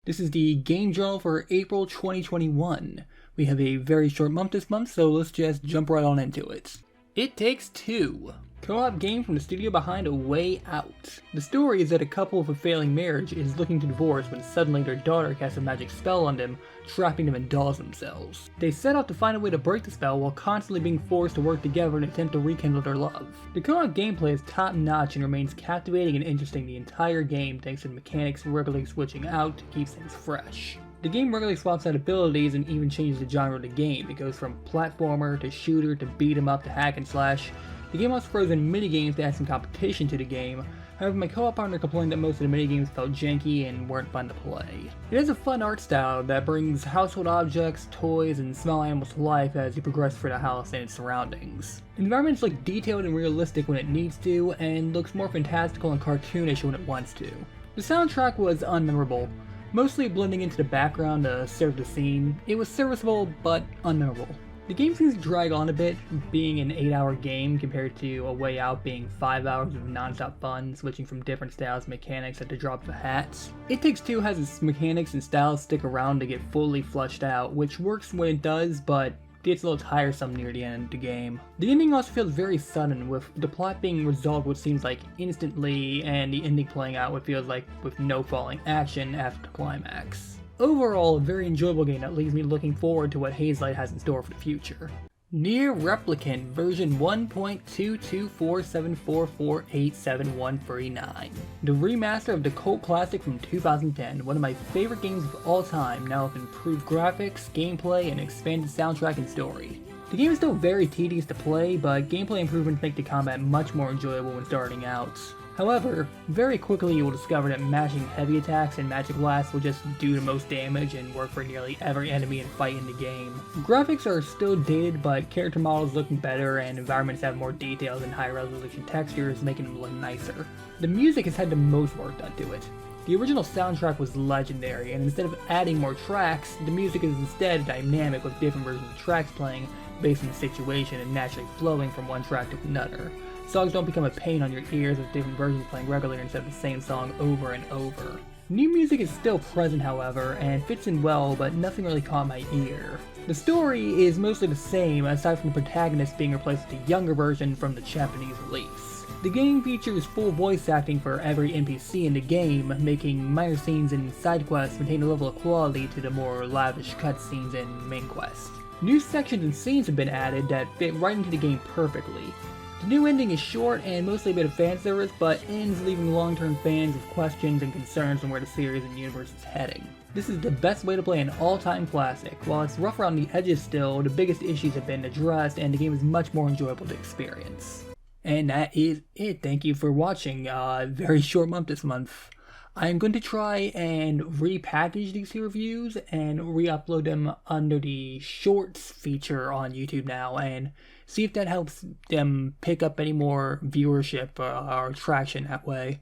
This is the game journal for April 2021. We have a very short month this month, so let's just jump right on into it. It Takes Two. Co-op game from the studio behind A Way Out. The story is that a couple with a failing marriage is looking to divorce when suddenly their daughter casts a magic spell on them, trapping them in dolls themselves. They set out to find a way to break the spell while constantly being forced to work together in an attempt to rekindle their love. The co-op gameplay is top-notch and remains captivating and interesting the entire game thanks to the mechanics regularly switching out to keep things fresh. The game regularly swaps out abilities and even changes the genre of the game. It goes from platformer to shooter to beat 'em up to hack and slash. The game also throws in minigames to add some competition to the game. However, my co-op partner complained that most of the minigames felt janky and weren't fun to play. It has a fun art style that brings household objects, toys, and small animals to life as you progress through the house and its surroundings. Environments look detailed and realistic when it needs to, and looks more fantastical and cartoonish when it wants to. The soundtrack was unmemorable, mostly blending into the background to serve the scene. It was serviceable, but unmemorable. The game seems to drag on a bit, being an 8-hour game compared to A Way Out being 5 hours of non-stop fun, switching from different styles and mechanics at the drop of a hat. It Takes Two has its mechanics and styles stick around to get fully fleshed out, which works when it does, but gets a little tiresome near the end of the game. The ending also feels very sudden, with the plot being resolved what seems like instantly, and the ending playing out what feels like with no falling action after the climax. Overall, a very enjoyable game that leaves me looking forward to what Hazelight has in store for the future. Nier Replicant version 1.22474487139. The remaster of the cult classic from 2010, one of my favorite games of all time, now with improved graphics, gameplay, and expanded soundtrack and story. The game is still very tedious to play, but gameplay improvements make the combat much more enjoyable when starting out. However, very quickly you will discover that mashing heavy attacks and magic blasts will just do the most damage and work for nearly every enemy and fight in the game. Graphics are still dated, but character models looking better and environments have more details and high resolution textures, making them look nicer. The music has had the most work done to it. The original soundtrack was legendary, and instead of adding more tracks, the music is instead dynamic with different versions of tracks playing based on the situation and naturally flowing from one track to another. Songs don't become a pain on your ears with different versions playing regularly instead of the same song over and over. New music is still present, however, and fits in well, but nothing really caught my ear. The story is mostly the same, aside from the protagonist being replaced with a younger version from the Japanese release. The game features full voice acting for every NPC in the game, making minor scenes and side quests maintain a level of quality to the more lavish cutscenes and main quest. New sections and scenes have been added that fit right into the game perfectly. The new ending is short and mostly a bit of fan service, but ends leaving long-term fans with questions and concerns on where the series and universe is heading. This is the best way to play an all-time classic. While it's rough around the edges still, the biggest issues have been addressed and the game is much more enjoyable to experience. And that is it. Thank you for watching. Very short month this month. I'm going to try and repackage these two reviews and re-upload them under the Shorts feature on YouTube now and see if that helps them pick up any more viewership or traction that way.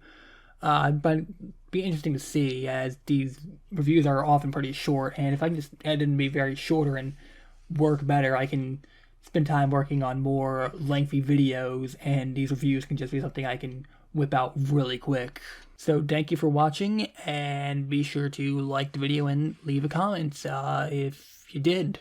But it'd be interesting to see, as these reviews are often pretty short, and if I can just edit them to be very shorter and work better, I can spend time working on more lengthy videos, and these reviews can just be something I can whip out really quick. So thank you for watching, and be sure to like the video and leave a comment if you did.